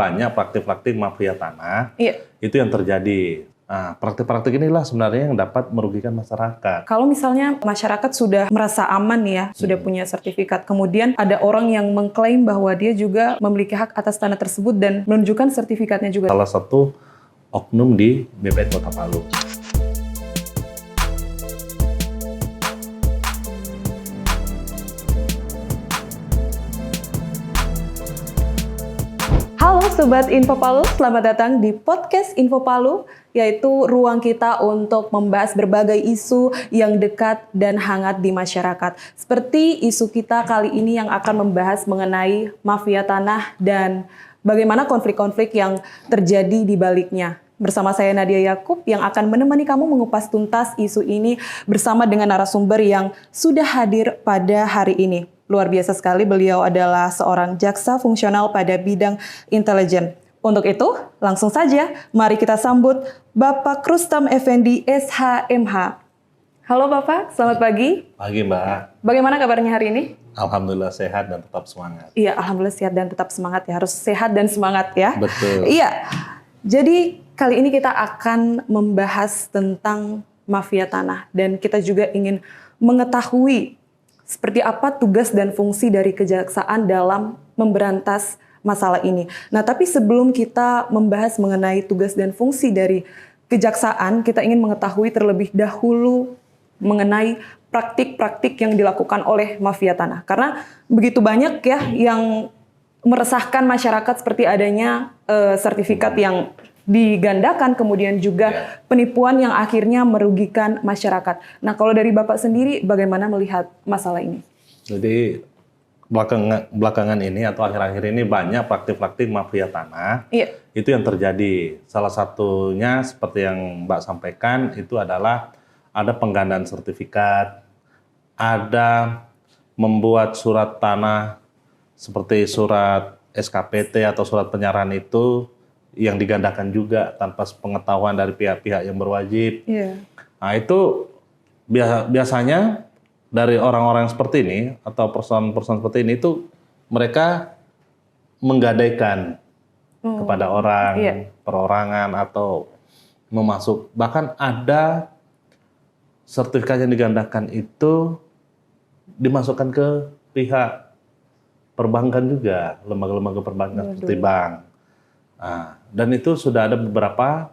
Banyak praktik-praktik mafia tanah, Iya. itu yang terjadi. Nah, praktik-praktik inilah sebenarnya yang dapat merugikan masyarakat. Kalau misalnya masyarakat sudah merasa aman ya, sudah punya sertifikat, kemudian ada orang yang mengklaim bahwa dia juga memiliki hak atas tanah tersebut dan menunjukkan sertifikatnya juga. Salah satu oknum di BPN Kota Palu. Halo Sobat Info Palu, selamat datang di podcast Info Palu, yaitu ruang kita untuk membahas berbagai isu yang dekat dan hangat di masyarakat. Seperti isu kita kali ini yang akan membahas mengenai mafia tanah dan bagaimana konflik-konflik yang terjadi di baliknya. Bersama saya Nadia Yakub yang akan menemani kamu mengupas tuntas isu ini bersama dengan narasumber yang sudah hadir pada hari ini. Luar biasa sekali, beliau adalah seorang jaksa fungsional pada bidang intelijen. Untuk itu, langsung saja mari kita sambut Bapak Rustam Effendi, SHMH. Halo Bapak, selamat pagi. Pagi Mbak. Bagaimana kabarnya hari ini? Alhamdulillah sehat dan tetap semangat. Iya, alhamdulillah sehat dan tetap semangat ya. Harus sehat dan semangat ya. Betul. Iya, jadi kali ini kita akan membahas tentang mafia tanah. Dan kita juga ingin mengetahui seperti apa tugas dan fungsi dari kejaksaan dalam memberantas masalah ini. Nah, tapi sebelum kita membahas mengenai tugas dan fungsi dari kejaksaan, kita ingin mengetahui terlebih dahulu mengenai praktik-praktik yang dilakukan oleh mafia tanah. Karena begitu banyak ya yang meresahkan masyarakat seperti adanya sertifikat yang digandakan, kemudian juga penipuan yang akhirnya merugikan masyarakat. Nah, kalau dari Bapak sendiri, bagaimana melihat masalah ini? Jadi belakangan ini atau akhir-akhir ini banyak praktik-praktik mafia tanah. Iya. Itu yang terjadi. Salah satunya seperti yang Mbak sampaikan itu adalah ada penggandaan sertifikat, ada membuat surat tanah seperti surat SKPT atau surat penyerahan itu yang digandakan juga tanpa pengetahuan dari pihak-pihak yang berwajib. Iya. Nah itu biasanya dari orang-orang seperti ini atau perusahaan-perusahaan seperti ini itu mereka menggadaikan kepada orang, perorangan atau memasuk. Bahkan ada sertifikat yang digandakan itu dimasukkan ke pihak perbankan juga, lembaga-lembaga perbankan seperti bank. Nah, dan itu sudah ada beberapa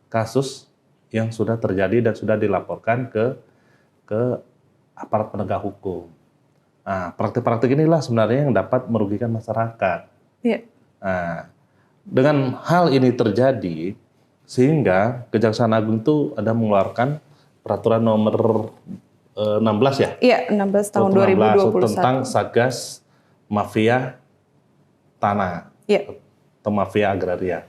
kasus yang sudah terjadi dan sudah dilaporkan ke aparat penegak hukum. Nah, praktik-praktik inilah sebenarnya yang dapat merugikan masyarakat. Iya. Nah, dengan hal ini terjadi, sehingga Kejaksaan Agung itu ada mengeluarkan peraturan nomor 16 ya? Iya, 16 tahun 2021 2021. tentang Satgas Mafia Tanah. Iya. Atau mafia agraria.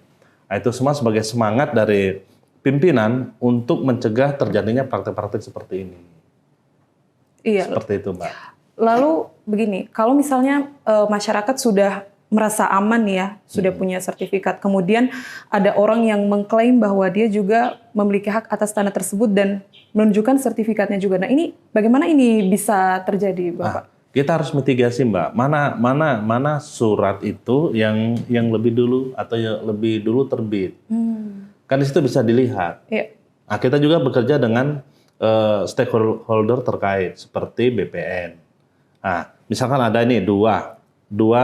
Nah, itu semua sebagai semangat dari pimpinan untuk mencegah terjadinya praktik-praktik seperti ini. Iya. Seperti itu, Mbak. Lalu begini, kalau misalnya masyarakat sudah merasa aman ya, sudah punya sertifikat, kemudian ada orang yang mengklaim bahwa dia juga memiliki hak atas tanah tersebut dan menunjukkan sertifikatnya juga. Nah, ini bagaimana ini bisa terjadi, Bapak? Kita harus mitigasi, Mbak. Mana surat itu yang lebih dulu atau yang lebih dulu terbit. Kan di situ bisa dilihat. Iya. Nah, kita juga bekerja dengan stakeholder terkait seperti BPN. Nah, misalkan ada ini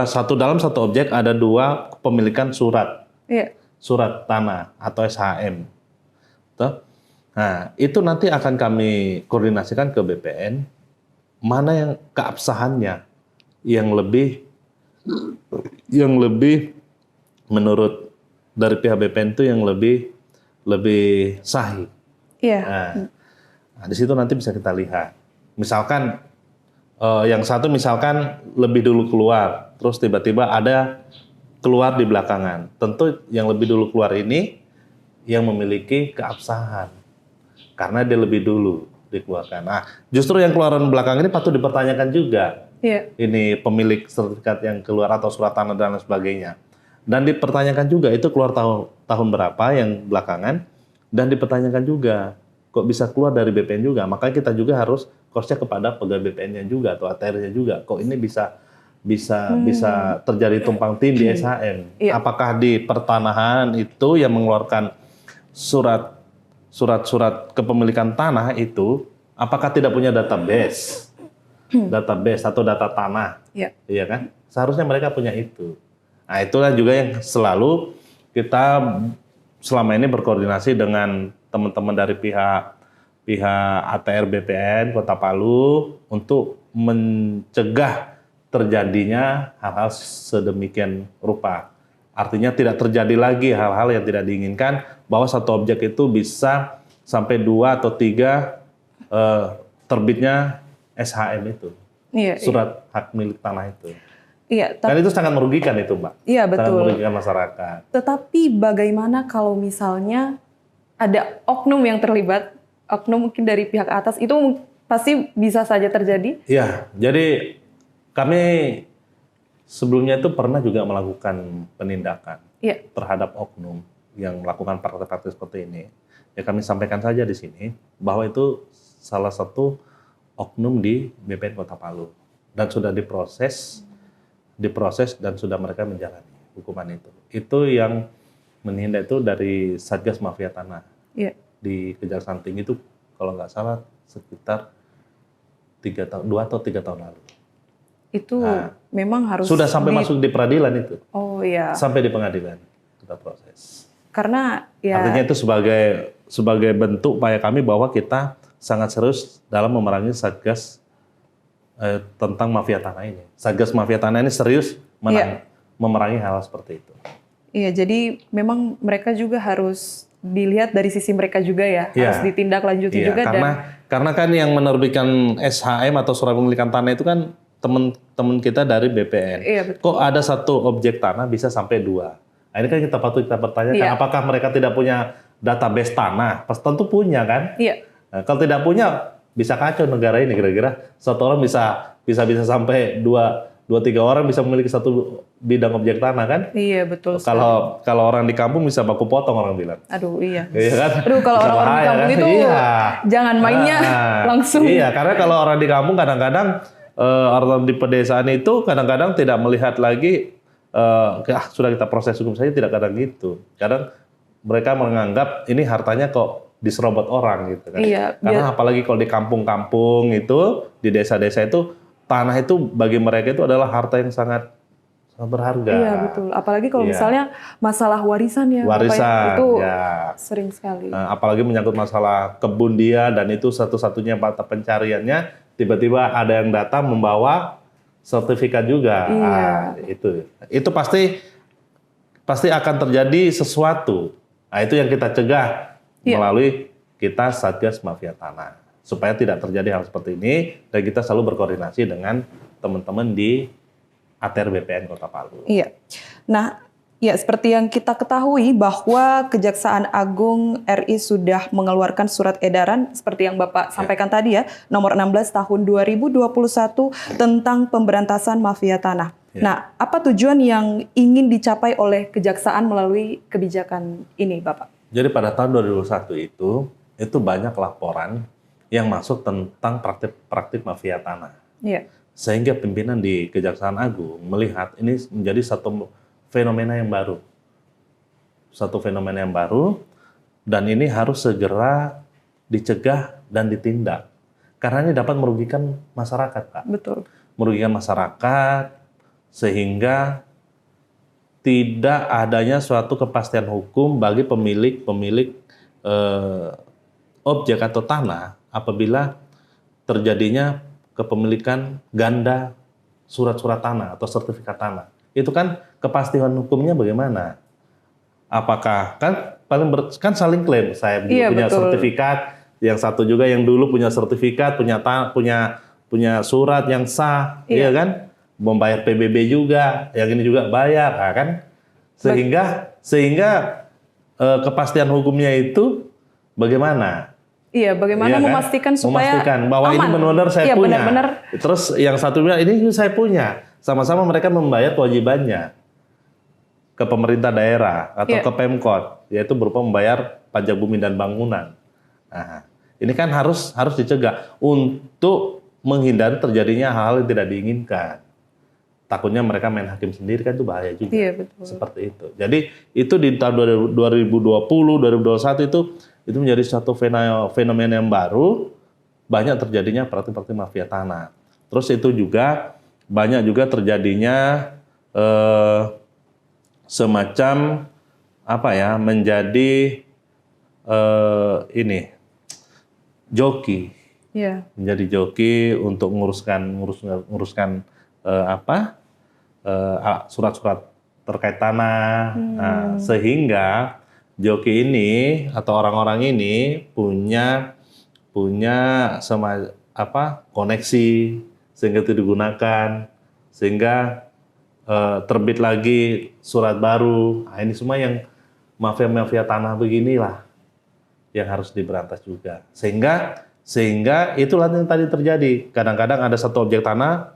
satu dalam satu objek ada dua kepemilikan surat. Iya. Surat tanah atau SHM. Tuh. Nah, itu nanti akan kami koordinasikan ke BPN. Mana yang keabsahannya yang lebih menurut dari pihak BPN itu yang lebih sahih. Iya. Nah, di situ nanti bisa kita lihat. Misalkan yang satu misalkan lebih dulu keluar, terus tiba-tiba ada keluar di belakangan. Tentu yang lebih dulu keluar ini yang memiliki keabsahan karena dia lebih dulu dikeluarkan. Nah, justru yang keluaran belakang ini patut dipertanyakan juga. Iya. Ini pemilik sertifikat yang keluar atau surat tanah dan lain sebagainya. Dan dipertanyakan juga itu keluar tahun berapa yang belakangan, dan dipertanyakan juga kok bisa keluar dari BPN juga. Makanya kita juga harus cross-check kepada pegawai BPN-nya juga atau ATR-nya juga. Kok ini bisa bisa terjadi tumpang tindih di SHM. Iya. Apakah di pertanahan itu yang mengeluarkan surat-surat kepemilikan tanah itu, apakah tidak punya database atau data tanah, Iya. iya kan? Seharusnya mereka punya itu. Nah, itulah juga yang selalu kita selama ini berkoordinasi dengan teman-teman dari pihak ATR BPN Kota Palu untuk mencegah terjadinya hal-hal sedemikian rupa. Artinya tidak terjadi lagi hal-hal yang tidak diinginkan, bahwa satu objek itu bisa sampai 2 atau 3 terbitnya SHM itu, Iya. surat hak milik tanah itu. Iya. Dan itu sangat merugikan itu, Mbak. Iya, Sangat betul. merugikan masyarakat. Tetapi bagaimana kalau misalnya ada oknum yang terlibat, oknum mungkin dari pihak atas, itu pasti bisa saja terjadi? Iya, jadi kami sebelumnya itu pernah juga melakukan penindakan Iya. terhadap oknum yang melakukan praktek-praktek seperti ini. Ya kami sampaikan saja di sini bahwa itu salah satu oknum di BPN Kota Palu dan sudah diproses dan sudah mereka menjalani hukuman itu. Itu yang menindak itu dari Satgas Mafia Tanah. Iya. Di Kejaksaan Tinggi itu kalau nggak salah sekitar 2 atau 3 tahun lalu. Itu Nah, memang harus sudah sampai masuk di peradilan itu. Oh iya. Sampai di pengadilan kita proses. Karena ya Artinya itu sebagai bentuk upaya kami bahwa kita sangat serius dalam memerangi Satgas tentang mafia tanah ini. Satgas mafia tanah ini serius memerangi hal seperti itu. iya, jadi memang mereka juga harus dilihat dari sisi mereka juga ya, Iya. harus ditindaklanjuti Iya, juga karena kan yang menerbitkan SHM atau surat pemilikan tanah itu kan teman-teman kita dari BPN. Iya, betul. Kok ada satu objek tanah bisa sampai 2? Nah, ini kan kita patut kita pertanyakan, Iya. apakah mereka tidak punya database tanah? Pas tentu punya kan? Iya. Nah, kalau tidak punya, bisa kacau negara ini kira-kira. Satu orang bisa sampai 2-3 orang bisa memiliki satu bidang objek tanah kan? Iya, betul. Kalau orang di kampung bisa baku potong orang bilang. Aduh, iya. Iya kan? Aduh, kalau Bisa orang-orang di bahaya, kampung kan? itu Iya. jangan mainnya langsung. Iya, karena kalau orang di kampung kadang-kadang orang di pedesaan itu kadang-kadang tidak melihat lagi sudah kita proses hukum saja, tidak kadang gitu. Kadang mereka menganggap ini hartanya kok diserobot orang gitu kan. Iya, Karena apalagi kalau di kampung-kampung itu, di desa-desa itu tanah itu bagi mereka itu adalah harta yang sangat berharga. Iya, betul. Apalagi kalau Iya. misalnya masalah warisan ya, Bapak ya, Warisan, itu ya. sering sekali. Apalagi menyangkut masalah kebun dia dan itu satu-satunya mata pencariannya, tiba-tiba ada yang datang membawa sertifikat juga. Iya. Itu pasti akan terjadi sesuatu. Nah, itu yang kita cegah melalui kita Satgas Mafia Tanah supaya tidak terjadi hal seperti ini, dan kita selalu berkoordinasi dengan teman-teman di ATR BPN Kota Palu. Iya. Nah, ya seperti yang kita ketahui bahwa Kejaksaan Agung RI sudah mengeluarkan surat edaran seperti yang Bapak sampaikan tadi ya, nomor 16 tahun 2021 tentang pemberantasan mafia tanah. Ya. Nah, apa tujuan yang ingin dicapai oleh Kejaksaan melalui kebijakan ini, Bapak? Jadi pada tahun 2021 itu banyak laporan yang masuk tentang praktik mafia tanah. Iya. Sehingga pimpinan di Kejaksaan Agung melihat ini menjadi satu fenomena yang baru. Satu fenomena yang baru, dan ini harus segera dicegah dan ditindak. Karena ini dapat merugikan masyarakat, Pak. Betul. Merugikan masyarakat, sehingga tidak adanya suatu kepastian hukum bagi pemilik objek atau tanah apabila terjadinya kepemilikan ganda surat-surat tanah atau sertifikat tanah. Itu kan kepastian hukumnya bagaimana? Apakah kan saling klaim, saya Iya, punya betul. sertifikat, yang satu juga yang dulu punya sertifikat, punya surat yang sah, Iya. iya kan? Membayar PBB juga, yang ini juga bayar, nah, kan? Sehingga kepastian hukumnya itu bagaimana? Iya, bagaimana Iya kan? memastikan supaya Memastikan bahwa ini aman. benar-benar saya Iya, punya. benar-benar. Terus yang satu bilang ini saya punya. Sama-sama mereka membayar kewajibannya ke pemerintah daerah atau Iya. ke Pemkot, yaitu berupa membayar pajak bumi dan bangunan. Nah, ini kan harus dicegah untuk menghindari terjadinya hal-hal yang tidak diinginkan. takutnya mereka main hakim sendiri kan itu bahaya juga. Iya, betul. Seperti itu. Jadi itu di tahun 2020, 2021 itu menjadi suatu fenomena yang baru, banyak terjadinya praktik-praktik mafia tanah. Terus itu juga banyak juga terjadinya semacam apa ya, menjadi joki. Iya. Menjadi joki untuk nguruskan surat-surat terkait tanah. Nah, sehingga joki ini atau orang-orang ini punya koneksi sehingga itu digunakan, sehingga terbit lagi surat baru. Nah, ini semua yang mafia tanah beginilah yang harus diberantas juga. Sehingga itulah yang tadi terjadi. Kadang-kadang ada satu objek tanah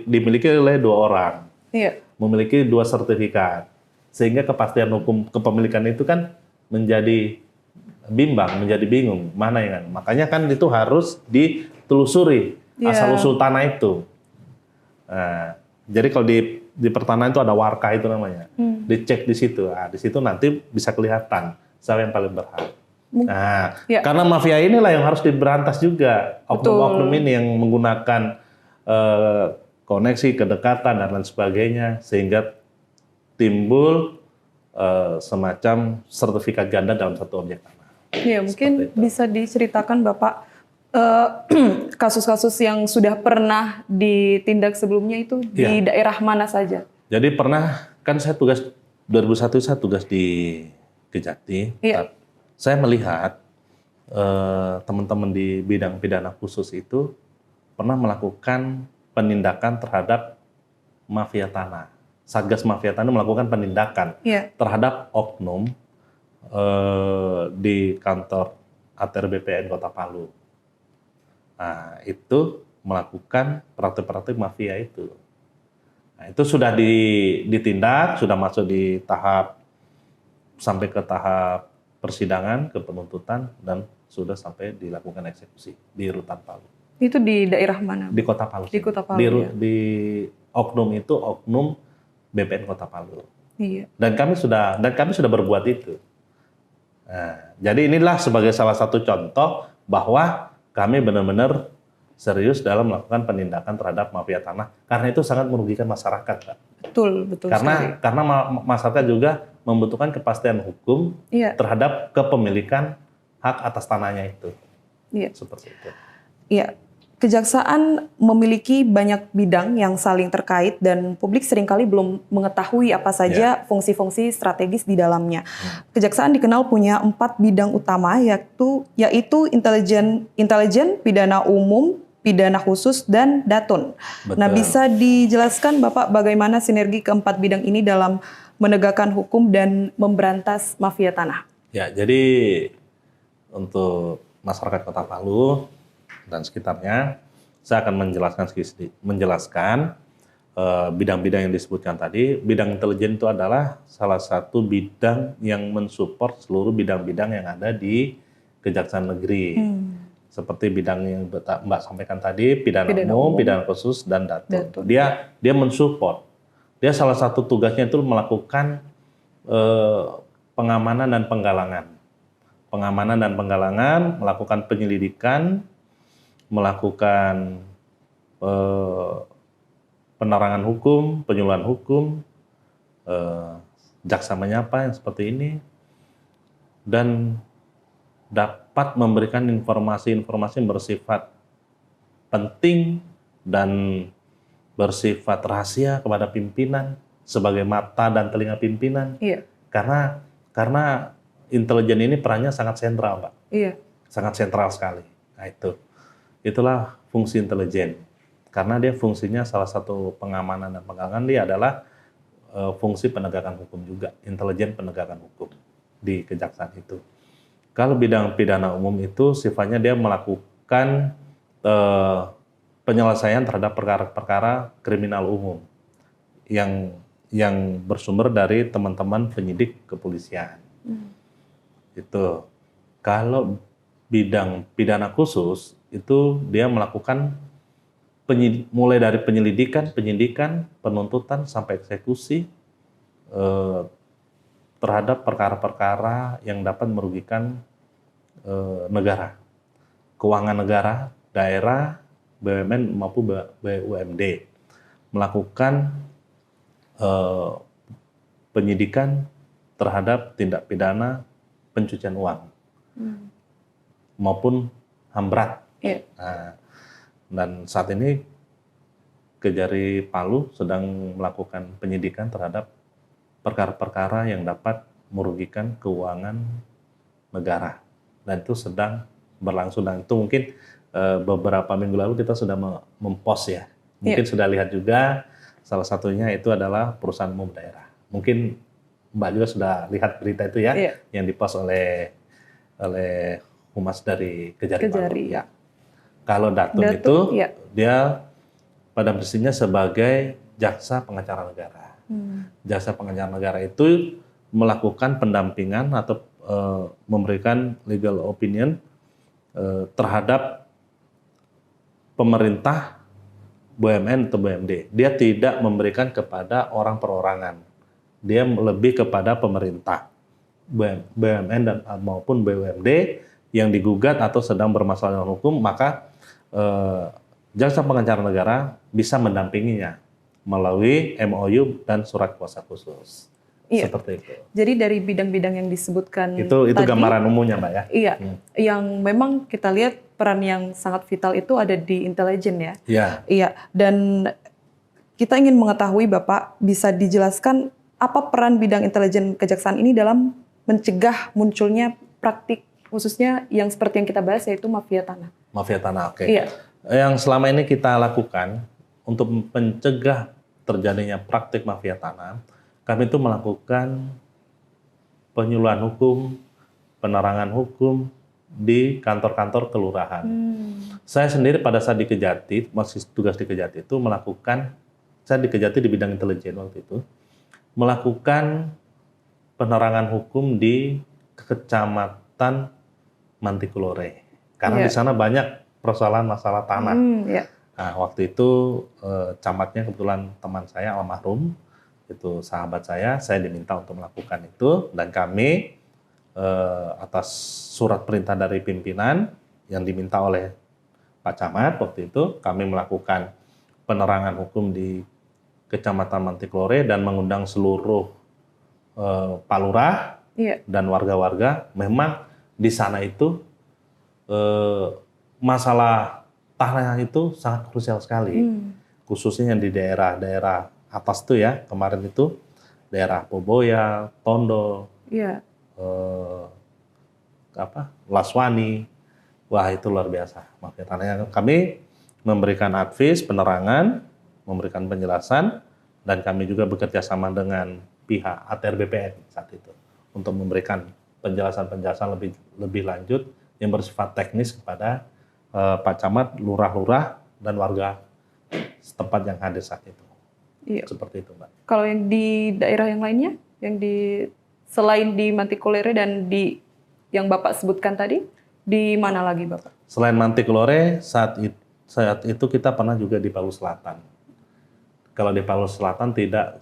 dimiliki oleh 2 orang. Iya. Memiliki 2 sertifikat. Sehingga kepastian hukum kepemilikan itu kan menjadi bimbang, menjadi bingung. Mana yang makanya kan itu harus ditelusuri asal-usul tanah itu. Nah, jadi kalau di pertanahan itu ada warka itu namanya. Dicek di situ. Nah, di situ nanti bisa kelihatan siapa yang paling berhak. Nah, karena mafia inilah yang harus diberantas juga. Oknum-oknum ini yang menggunakan koneksi, kedekatan, dan lain sebagainya. Sehingga timbul semacam sertifikat ganda dalam satu objek tanah. Iya, mungkin bisa diceritakan Bapak kasus-kasus yang sudah pernah ditindak sebelumnya itu di daerah mana saja? Jadi pernah, kan saya tugas 2001 saya tugas di Kejati. Iya. Saya melihat teman-teman di bidang pidana khusus itu pernah melakukan penindakan terhadap mafia tanah. Satgas mafia tanah melakukan penindakan terhadap oknum di kantor ATR BPN Kota Palu. Nah, itu melakukan praktik-praktik mafia itu. Nah, itu sudah ditindak, sudah masuk di tahap sampai ke tahap persidangan, ke penuntutan, dan sudah sampai dilakukan eksekusi di Rutan Palu. Itu di daerah mana? Di Kota Palu. Di Kota Palu. Di oknum itu oknum BPN Kota Palu. Iya. Dan kami sudah berbuat itu. Nah, jadi inilah sebagai salah satu contoh bahwa kami benar-benar serius dalam melakukan penindakan terhadap mafia tanah, karena itu sangat merugikan masyarakat, Pak. Betul sekali. Karena masyarakat juga membutuhkan kepastian hukum terhadap kepemilikan hak atas tanahnya itu. Iya. Seperti itu. Iya. Kejaksaan memiliki banyak bidang yang saling terkait dan publik seringkali belum mengetahui apa saja fungsi-fungsi strategis di dalamnya. Kejaksaan dikenal punya 4 bidang utama, yaitu intelijen, pidana umum, pidana khusus, dan datun. Betul. Nah, bisa dijelaskan Bapak bagaimana sinergi keempat bidang ini dalam menegakkan hukum dan memberantas mafia tanah? Ya, jadi untuk masyarakat Kota Palu dan sekitarnya, saya akan menjelaskan bidang-bidang yang disebutkan tadi. Bidang intelijen itu adalah salah satu bidang yang mensupport seluruh bidang-bidang yang ada di Kejaksaan Negeri. Seperti bidang yang Mbak sampaikan tadi, pidana umum, pidana khusus, dan datun. Dia mensupport. Dia salah satu tugasnya itu melakukan pengamanan dan penggalangan. Melakukan penyelidikan, melakukan penerangan hukum, penyuluhan hukum, jaksa menyapa yang seperti ini, dan dapat memberikan informasi-informasi yang bersifat penting dan bersifat rahasia kepada pimpinan sebagai mata dan telinga pimpinan. Iya. Karena intelijen ini perannya sangat sentral, Pak. Iya. Sangat sentral sekali. Nah, itulah fungsi intelijen. Karena dia fungsinya salah satu pengamanan dan penggalangan, dia adalah fungsi penegakan hukum juga, intelijen penegakan hukum di kejaksaan itu. Kalau bidang pidana umum itu sifatnya dia melakukan penyelesaian terhadap perkara-perkara kriminal umum yang bersumber dari teman-teman penyidik kepolisian. Itu. Kalau bidang pidana khusus itu dia melakukan mulai dari penyelidikan, penyidikan, penuntutan sampai eksekusi terhadap perkara-perkara yang dapat merugikan negara, keuangan negara, daerah, BUMN maupun BUMD, melakukan penyidikan terhadap tindak pidana pencucian uang maupun HAM berat. Iya. Nah, dan saat ini Kejari Palu sedang melakukan penyidikan terhadap perkara-perkara yang dapat merugikan keuangan negara, dan itu sedang berlangsung. Dan itu mungkin beberapa minggu lalu kita sudah mempost ya, mungkin sudah lihat juga. Salah satunya itu adalah perusahaan umum daerah. Mungkin Mbak juga sudah lihat berita itu ya, yang dipost oleh humas dari Kejari Palu. Ya. Kalau Datum itu dia pada prinsipnya sebagai jaksa pengacara negara. Jaksa pengacara negara itu melakukan pendampingan atau memberikan legal opinion terhadap pemerintah, BUMN atau BUMD. Dia tidak memberikan kepada orang perorangan. Dia lebih kepada pemerintah, BUMN dan maupun BUMD yang digugat atau sedang bermasalah dengan hukum, maka jaksa pengacara negara bisa mendampinginya melalui MOU dan surat kuasa khusus. Seperti itu. Jadi dari bidang-bidang yang disebutkan itu tadi, gambaran umumnya, Mbak ya. Iya, yang memang kita lihat peran yang sangat vital itu ada di intelijen ya. Iya. Dan kita ingin mengetahui Bapak bisa dijelaskan apa peran bidang intelijen kejaksaan ini dalam mencegah munculnya praktik khususnya yang seperti yang kita bahas yaitu mafia tanah. Mafia tanah, oke. Iya. Yang selama ini kita lakukan untuk mencegah terjadinya praktik mafia tanah, kami itu melakukan penyuluhan hukum, penerangan hukum di kantor-kantor kelurahan. Saya sendiri pada saat di Kejati, masih tugas di Kejati itu melakukan, saya di Kejati di bidang intelijen waktu itu, melakukan penerangan hukum di Kecamatan Mantikulore. Karena di sana banyak persoalan masalah tanah. Nah, waktu itu camatnya kebetulan teman saya almarhum, itu sahabat saya diminta untuk melakukan itu, dan kami atas surat perintah dari pimpinan yang diminta oleh Pak Camat waktu itu, kami melakukan penerangan hukum di Kecamatan Mantikulore dan mengundang seluruh Pak Lurah dan warga-warga. Memang di sana itu masalah tanah itu sangat krusial sekali, khususnya yang di daerah-daerah atas tuh ya, kemarin itu daerah Poboya, Tondo, Laswani, wah itu luar biasa mafia tanahnya. Kami memberikan advice, penerangan, memberikan penjelasan, dan kami juga bekerja sama dengan pihak ATR BPN saat itu untuk memberikan penjelasan-penjelasan lebih lanjut yang bersifat teknis kepada Pak Camat, lurah-lurah, dan warga setempat yang hadir saat itu. Seperti itu, Mbak. Kalau yang di daerah yang lainnya, yang selain di Mantikulore dan di yang Bapak sebutkan tadi, di mana lagi Bapak? Selain Mantikulore, saat itu kita pernah juga di Palu Selatan. Kalau di Palu Selatan tidak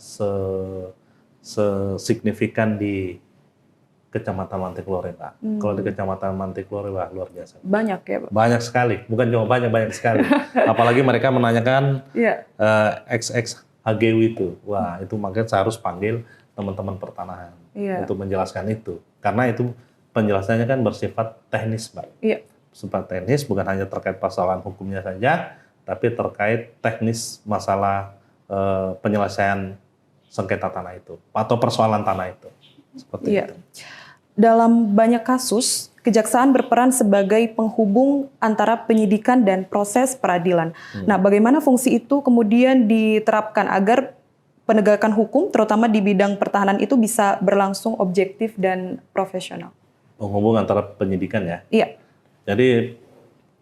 sesignifikan di Kecamatan Mantikulore, Pak. Kalau di Kecamatan Mantikulore, wah luar biasa. Banyak ya, Pak? Banyak sekali, bukan cuma banyak sekali. Apalagi mereka menanyakan XX HGW itu, wah itu makanya saya harus panggil teman-teman pertanahan untuk menjelaskan itu, karena itu penjelasannya kan bersifat teknis, Mbak. Bersifat teknis, bukan hanya terkait persoalan hukumnya saja, tapi terkait teknis masalah penyelesaian sengketa tanah itu atau persoalan tanah itu. Seperti itu. Dalam banyak kasus, kejaksaan berperan sebagai penghubung antara penyidikan dan proses peradilan. Nah, bagaimana fungsi itu kemudian diterapkan agar penegakan hukum, terutama di bidang pertahanan itu bisa berlangsung objektif dan profesional? Penghubung antara penyidikan ya? Iya. Jadi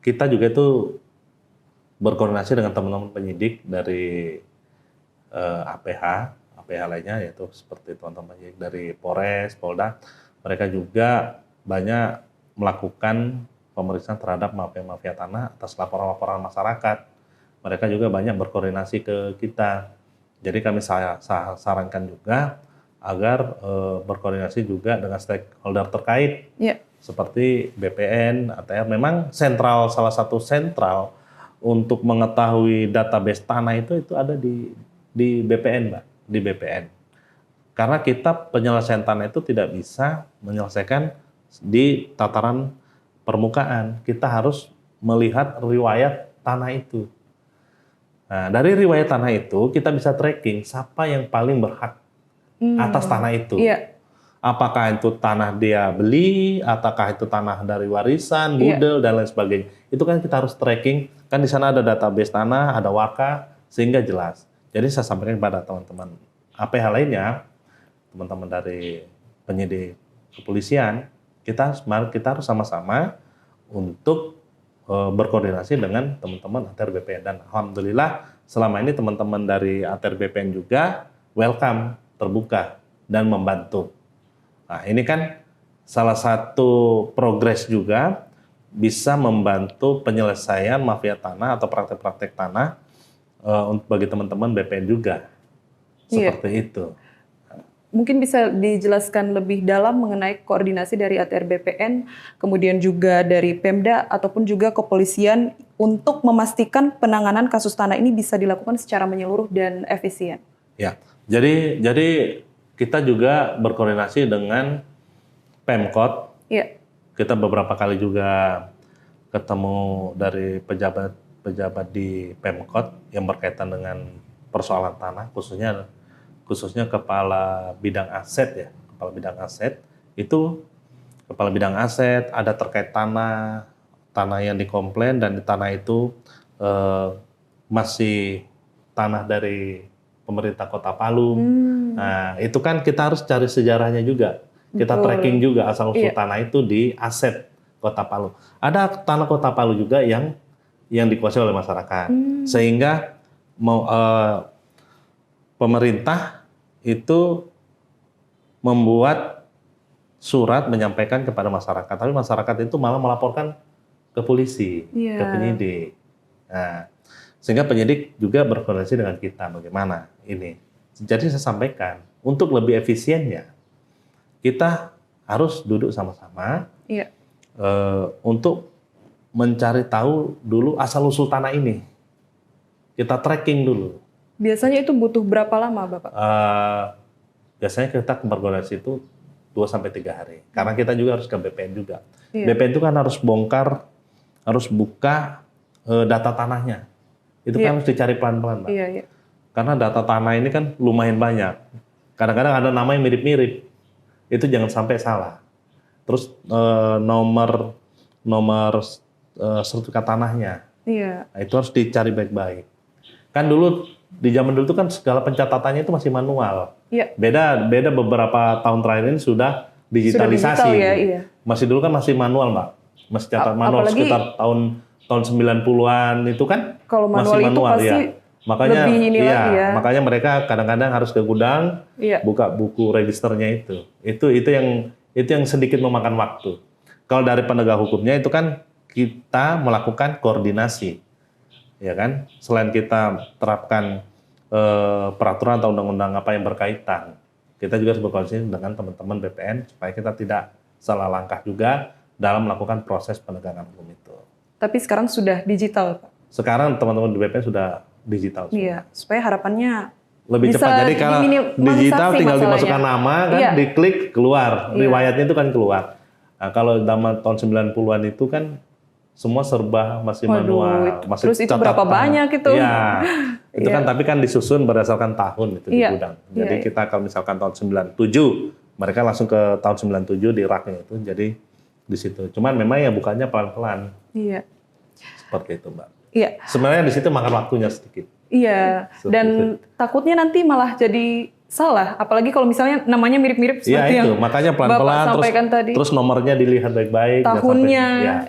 kita juga itu berkoordinasi dengan teman-teman penyidik dari APH lainnya, yaitu seperti teman-teman penyidik dari Polres, Polda. Mereka juga banyak melakukan pemeriksaan terhadap mafia-mafia tanah atas laporan-laporan masyarakat. mereka juga banyak berkoordinasi ke kita. Jadi kami sarankan juga agar berkoordinasi juga dengan stakeholder terkait, seperti BPN, ATR. Memang salah satu sentral untuk mengetahui database tanah itu ada di BPN, Mbak, di BPN. Karena kita penyelesaian tanah itu tidak bisa menyelesaikan di tataran permukaan. Kita harus melihat riwayat tanah itu. Nah, dari riwayat tanah itu kita bisa tracking siapa yang paling berhak atas tanah itu. Apakah itu tanah dia beli, ataukah itu tanah dari warisan, budel, dan lain sebagainya. Itu kan kita harus tracking, kan di sana ada database tanah, ada waka, sehingga jelas. Jadi saya sampaikan kepada teman-teman APH lainnya, teman-teman dari penyidik kepolisian, kita harus sama-sama untuk berkoordinasi dengan teman-teman ATR BPN. Dan alhamdulillah selama ini teman-teman dari ATR BPN juga welcome, terbuka, dan membantu. Nah, ini kan salah satu progres juga bisa membantu penyelesaian mafia tanah atau praktek-praktek tanah bagi teman-teman BPN juga. Seperti itu. Mungkin bisa dijelaskan lebih dalam mengenai koordinasi dari ATR BPN, kemudian juga dari Pemda ataupun juga kepolisian untuk memastikan penanganan kasus tanah ini bisa dilakukan secara menyeluruh dan efisien. Ya, jadi kita juga berkoordinasi dengan Pemkot. Kita beberapa kali juga ketemu dari pejabat di Pemkot yang berkaitan dengan persoalan tanah, khususnya kepala bidang aset ya, kepala bidang aset itu ada terkait tanah yang dikomplain, dan di tanah itu masih tanah dari pemerintah Kota Palu. Nah, itu kan kita harus cari sejarahnya juga. Kita tracking juga asal-usul tanah itu di aset Kota Palu. Ada tanah Kota Palu juga yang dikuasai oleh masyarakat. Sehingga pemerintah itu membuat surat menyampaikan kepada masyarakat, tapi masyarakat itu malah melaporkan ke polisi, ke penyidik. Nah, sehingga penyidik juga berkoordinasi dengan kita bagaimana ini. Jadi saya sampaikan, untuk lebih efisiennya, kita harus duduk sama-sama untuk mencari tahu dulu asal-usul tanah ini. Kita tracking dulu. Biasanya itu butuh berapa lama, Bapak? Biasanya kita berkoordinasi itu 2-3 hari. Karena kita juga harus ke BPN juga. BPN itu kan harus harus buka data tanahnya. Itu kan harus dicari pelan-pelan, Mbak. Karena data tanah ini kan lumayan banyak. Kadang-kadang ada nama yang mirip-mirip. Itu jangan sampai salah. Terus nomor sertifikat tanahnya. Nah, itu harus dicari baik-baik. Kan dulu di zaman dulu itu kan segala pencatatannya itu masih manual. Beda beberapa tahun terakhir ini sudah digitalisasi. Masih dulu kan masih manual, Mbak. Masih catat manual sekitar tahun 90-an itu kan kalau masih manual itu pasti Makanya lebih ini lagi ya. Makanya mereka kadang-kadang harus ke gudang, buka buku registernya itu. Itu yang sedikit memakan waktu. Kalau dari penegak hukumnya itu kan kita melakukan koordinasi. Ya kan? Selain kita terapkan peraturan atau undang-undang apa yang berkaitan, kita juga harus berkoordinasi dengan teman-teman BPN supaya kita tidak salah langkah juga dalam melakukan proses penegakan hukum itu. Tapi sekarang sudah digital, Pak? Sekarang teman-teman di BPN sudah digital semua. Iya, supaya harapannya lebih cepat. Jadi kalau digital tinggal dimasukkan nama, kan diklik keluar. Riwayatnya itu kan keluar. Nah, kalau zaman tahun 90-an itu kan semua serba masih manual, masih terus itu berapa banyak itu? Iya. Itu kan tapi kan disusun berdasarkan tahun itu di gudang. Jadi kita kalau misalkan tahun 97, mereka langsung ke tahun 97 di raknya itu. Jadi di situ. Cuman memang ya bukannya pelan-pelan. Iya. Seperti itu, Mbak. Iya. Sebenarnya di situ makan waktunya sedikit. Iya. Dan takutnya nanti malah jadi salah, apalagi kalau misalnya namanya mirip-mirip seperti yang makanya pelan-pelan terus nomornya dilihat baik-baik. Tahunnya,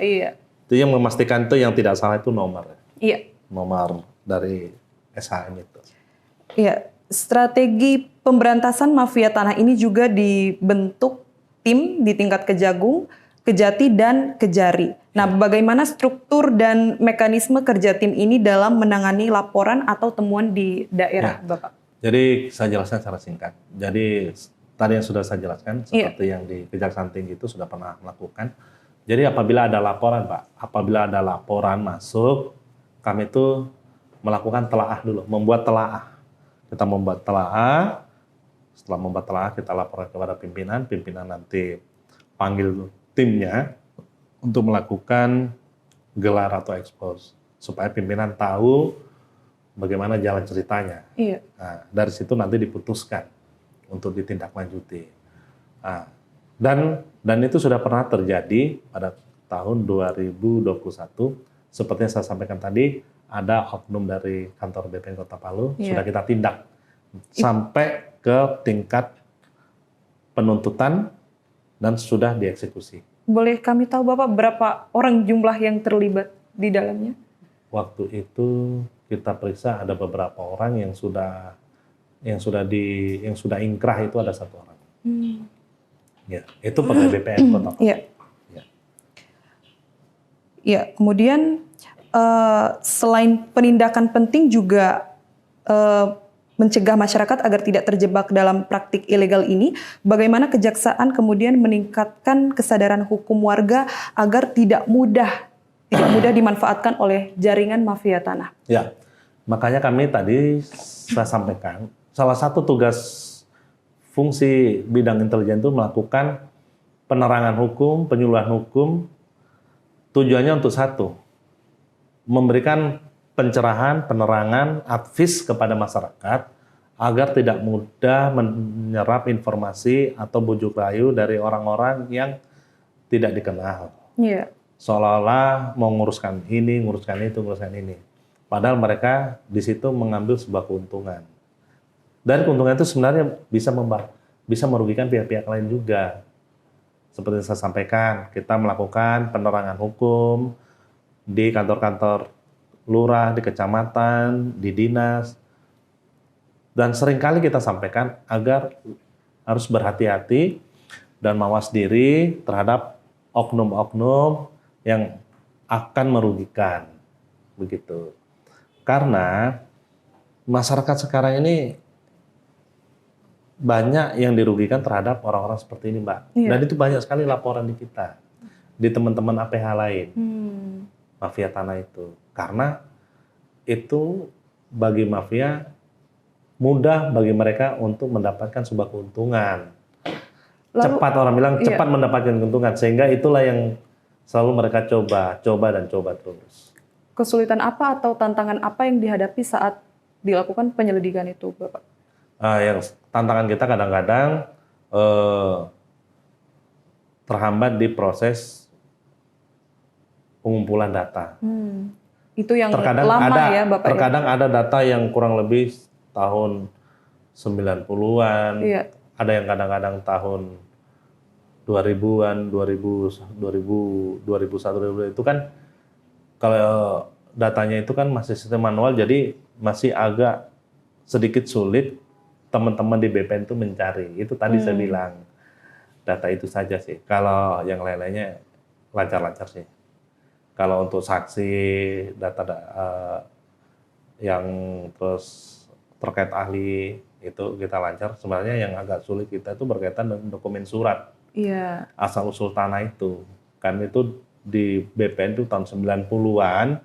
Itu yang memastikan itu yang tidak salah itu nomor. Iya. Nomor dari SHM itu. Iya. Strategi pemberantasan mafia tanah ini juga dibentuk tim di tingkat Kejagung Kejati dan Kejari. Nah, bagaimana struktur dan mekanisme kerja tim ini dalam menangani laporan atau temuan di daerah, Bapak? Jadi saya jelaskan secara singkat. Jadi tadi yang sudah saya jelaskan, seperti yang di Kejaksaan Tinggi itu sudah pernah melakukan. Jadi apabila ada laporan, Pak, apabila ada laporan masuk, kami itu melakukan telaah dulu, membuat telaah. Kita membuat telaah, setelah membuat telaah kita laporkan kepada pimpinan, pimpinan nanti panggil timnya untuk melakukan gelar atau expose, supaya pimpinan tahu bagaimana jalan ceritanya. Iya. Nah, dari situ nanti diputuskan untuk ditindaklanjuti. Nah, dan itu sudah pernah terjadi pada tahun 2021, seperti yang saya sampaikan tadi, ada oknum dari kantor BPN Kota Palu, sudah kita tindak sampai ke tingkat penuntutan dan sudah dieksekusi. Boleh kami tahu Bapak berapa orang jumlah yang terlibat di dalamnya? Waktu itu kita periksa ada beberapa orang yang sudah ingkrah itu ada 1 orang. Ya, itu pegawai BPN Kota Palu. Iya. Ya, kemudian selain penindakan penting juga mencegah masyarakat agar tidak terjebak dalam praktik ilegal ini, bagaimana Kejaksaan kemudian meningkatkan kesadaran hukum warga agar tidak mudah dimanfaatkan oleh jaringan mafia tanah? Ya, makanya kami tadi saya sampaikan, salah satu tugas fungsi bidang intelijen itu melakukan penerangan hukum, penyuluhan hukum, tujuannya untuk satu, memberikan pencerahan, penerangan, advis kepada masyarakat agar tidak mudah menyerap informasi atau bujuk rayu dari orang-orang yang tidak dikenal. Iya. Seolah-olah mau nguruskan ini, nguruskan itu, nguruskan ini. Padahal mereka di situ mengambil sebuah keuntungan. Dan keuntungan itu sebenarnya bisa merugikan pihak-pihak lain juga. Seperti yang saya sampaikan, kita melakukan penerangan hukum di kantor-kantor lurah, di kecamatan, di dinas, dan seringkali kita sampaikan agar harus berhati-hati dan mawas diri terhadap oknum-oknum yang akan merugikan, begitu. Karena masyarakat sekarang ini banyak yang dirugikan terhadap orang-orang seperti ini, Mbak. Iya. Dan itu banyak sekali laporan di kita, di teman-teman APH lain, mafia tanah itu. Karena itu bagi mafia mudah bagi mereka untuk mendapatkan sebuah keuntungan. Cepat, orang bilang cepat mendapatkan keuntungan, sehingga itulah yang selalu mereka coba terus. Kesulitan apa atau tantangan apa yang dihadapi saat dilakukan penyelidikan itu, Bapak? Yang tantangan kita kadang-kadang terhambat di proses pengumpulan data. Itu yang terkadang lama ada, ya, Bapak? Terkadang ada data yang kurang lebih tahun 90-an, ada yang kadang-kadang tahun 2000-an, 2001, itu kan kalau datanya itu kan masih sistem manual, jadi masih agak sedikit sulit teman-teman di BPN itu mencari. Itu tadi saya bilang, data itu saja sih. Kalau yang lain-lainnya lancar-lancar sih. Kalau untuk saksi, data yang terus terkait ahli, itu kita lancar. Sebenarnya yang agak sulit kita itu berkaitan dengan dokumen surat. Iya. Asal-usul tanah itu. Kan itu di BPN itu tahun 90-an,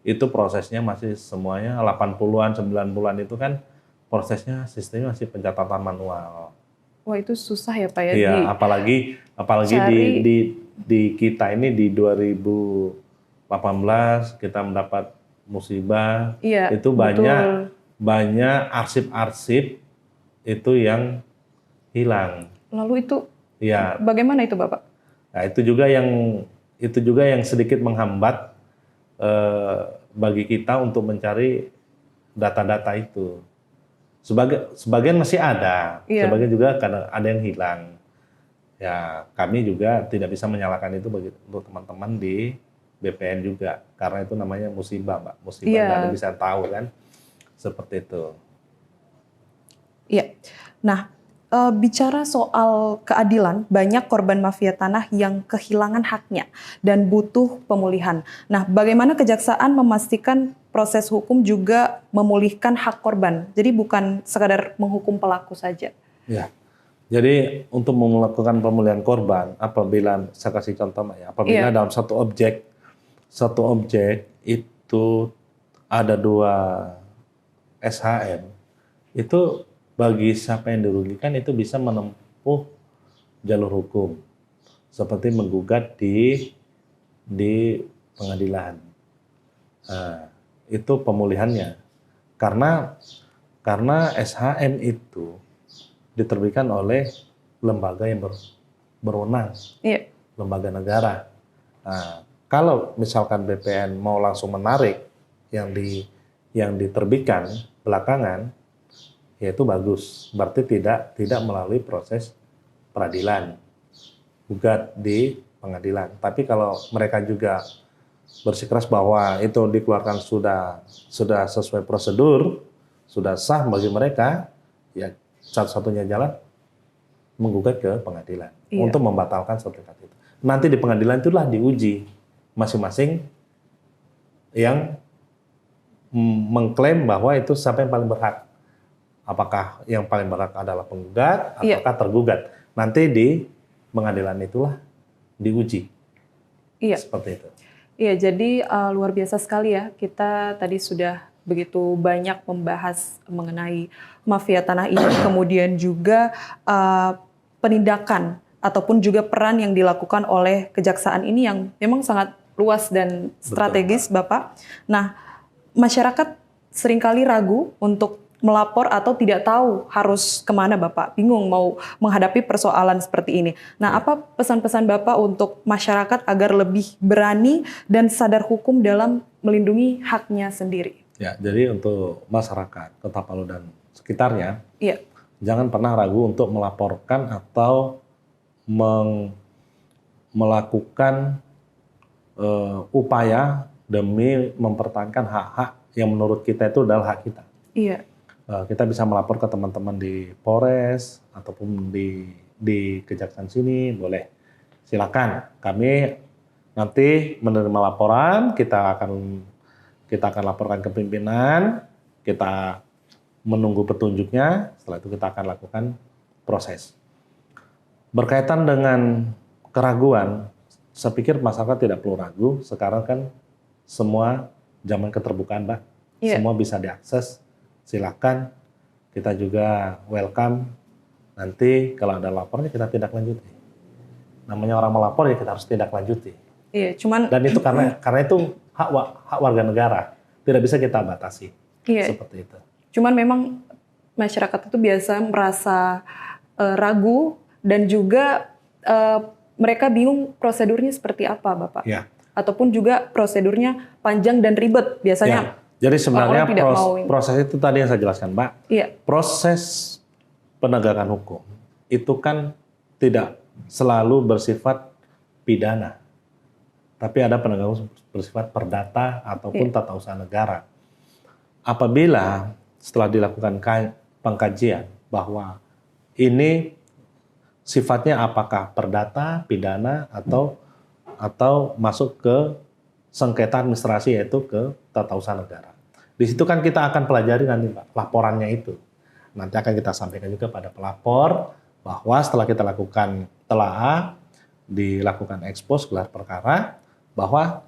itu prosesnya masih semuanya 80-an, 90-an itu kan prosesnya sistemnya masih pencatatan manual. Wah, itu susah ya Pak ya? Iya, apalagi di kita ini di 2018 kita mendapat musibah, itu banyak arsip-arsip itu yang hilang. Lalu itu bagaimana itu Bapak? Nah, itu juga yang sedikit menghambat bagi kita untuk mencari data-data itu. Sebagian masih ada, sebagian juga kadang ada yang hilang. Ya, kami juga tidak bisa menyalahkan itu untuk teman-teman di BPN juga, karena itu namanya musibah, Mbak. Musibah nggak ada bisa tahu kan, seperti itu. Iya. Nah, bicara soal keadilan, banyak korban mafia tanah yang kehilangan haknya dan butuh pemulihan. Nah, bagaimana kejaksaan memastikan proses hukum juga memulihkan hak korban? Jadi bukan sekadar menghukum pelaku saja. Ya. Jadi untuk melakukan pemulihan korban, apabila saya kasih contoh ya, apabila dalam satu objek itu ada 2 SHM, itu bagi siapa yang dirugikan itu bisa menempuh jalur hukum seperti menggugat di pengadilan. Nah, itu pemulihannya karena SHM itu diterbitkan oleh lembaga yang berwenang, lembaga negara. Nah, kalau misalkan BPN mau langsung menarik yang diterbitkan belakangan, ya itu bagus, berarti tidak melalui proses peradilan, gugat di pengadilan. Tapi kalau mereka juga bersikeras bahwa itu dikeluarkan sudah sesuai prosedur, sudah sah bagi mereka, ya satu-satunya jalan menggugat ke pengadilan untuk membatalkan sertifikat itu. Nanti di pengadilan itulah diuji masing-masing yang mengklaim bahwa itu siapa yang paling berhak. Apakah yang paling berhak adalah penggugat ataukah tergugat. Nanti di pengadilan itulah diuji. Seperti itu. Iya, jadi luar biasa sekali ya. Kita tadi sudah begitu banyak membahas mengenai mafia tanah ini, kemudian juga penindakan ataupun juga peran yang dilakukan oleh kejaksaan ini yang memang sangat luas dan strategis. Betul, Bapak. Nah, masyarakat seringkali ragu untuk melapor atau tidak tahu harus kemana, Bapak. Bingung mau menghadapi persoalan seperti ini. Nah, apa pesan-pesan Bapak untuk masyarakat agar lebih berani dan sadar hukum dalam melindungi haknya sendiri? Ya, jadi untuk masyarakat Kota Palu dan sekitarnya, jangan pernah ragu untuk melaporkan atau melakukan upaya demi mempertahankan hak-hak yang menurut kita itu adalah hak kita. Kita bisa melapor ke teman-teman di Polres ataupun di Kejaksaan sini, boleh. Silakan. Kami nanti menerima laporan, kita akan laporkan ke pimpinan, kita menunggu petunjuknya, setelah itu kita akan lakukan proses. Berkaitan dengan keraguan, saya pikir masyarakat tidak perlu ragu, sekarang kan semua zaman keterbukaan, Mbak. Semua bisa diakses. Silakan, kita juga welcome. Nanti kalau ada lapornya kita tindak lanjuti. Namanya orang melapor ya kita harus tindak lanjuti. Dan itu karena itu hak warga negara, tidak bisa kita batasi. Seperti itu. Cuman memang masyarakat itu biasa merasa ragu dan juga mereka bingung prosedurnya seperti apa, Bapak. Ataupun juga prosedurnya panjang dan ribet biasanya. Jadi sebenarnya proses itu tadi yang saya jelaskan, Mbak. Proses penegakan hukum itu kan tidak selalu bersifat pidana, tapi ada penegakan hukum bersifat perdata ataupun tata usaha negara. Apabila setelah dilakukan pengkajian bahwa ini sifatnya apakah perdata, pidana atau masuk ke sengketa administrasi yaitu ke tata usaha negara. Di situ kan kita akan pelajari nanti, Pak, laporannya itu. Nanti akan kita sampaikan juga pada pelapor bahwa setelah kita lakukan telaah, dilakukan ekspos gelar perkara, bahwa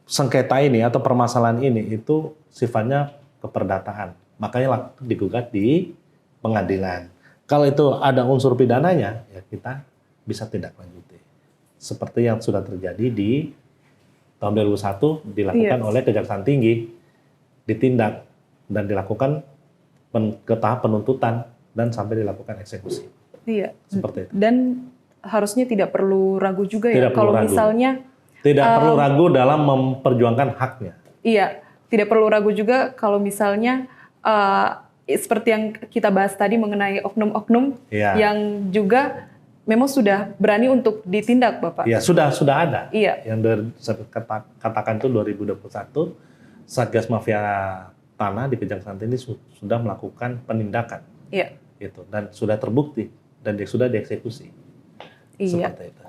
sengketa ini atau permasalahan ini itu sifatnya keperdataan. Makanya digugat di pengadilan. Kalau itu ada unsur pidananya, ya kita bisa tindak lanjuti. Seperti yang sudah terjadi di tahun 2001 dilakukan oleh Kejaksaan Tinggi, ditindak dan dilakukan ke tahap penuntutan dan sampai dilakukan eksekusi. Seperti itu. Dan harusnya tidak perlu ragu juga ya kalau misalnya tidak perlu ragu dalam memperjuangkan haknya. Tidak perlu ragu juga kalau misalnya seperti yang kita bahas tadi mengenai oknum-oknum yang juga memang sudah berani untuk ditindak, Bapak. Sudah ada. Yang saya katakan itu 2021 Satgas Mafia Tanah di Kejaksaan ini sudah melakukan penindakan Iya. Gitu. Dan sudah terbukti dan sudah dieksekusi. Iya. Seperti itu.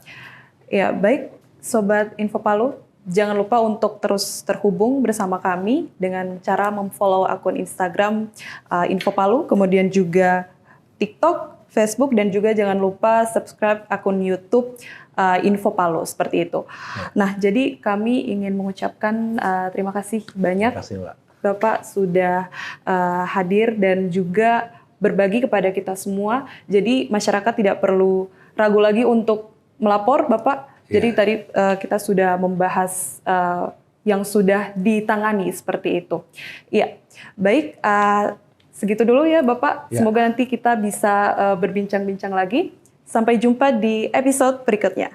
Ya, baik Sobat Info Palu, jangan lupa untuk terus terhubung bersama kami dengan cara memfollow akun Instagram Info Palu, kemudian juga TikTok, Facebook, dan juga jangan lupa subscribe akun YouTube Info Palu, seperti itu. Ya. Nah, jadi kami ingin mengucapkan terima kasih banyak. Terima kasih, Mbak. Bapak sudah hadir dan juga berbagi kepada kita semua. Jadi masyarakat tidak perlu ragu lagi untuk melapor, Bapak. Jadi tadi kita sudah membahas yang sudah ditangani seperti itu. Iya, baik. Segitu dulu ya, Bapak. Ya. Semoga nanti kita bisa berbincang-bincang lagi. Sampai jumpa di episode berikutnya.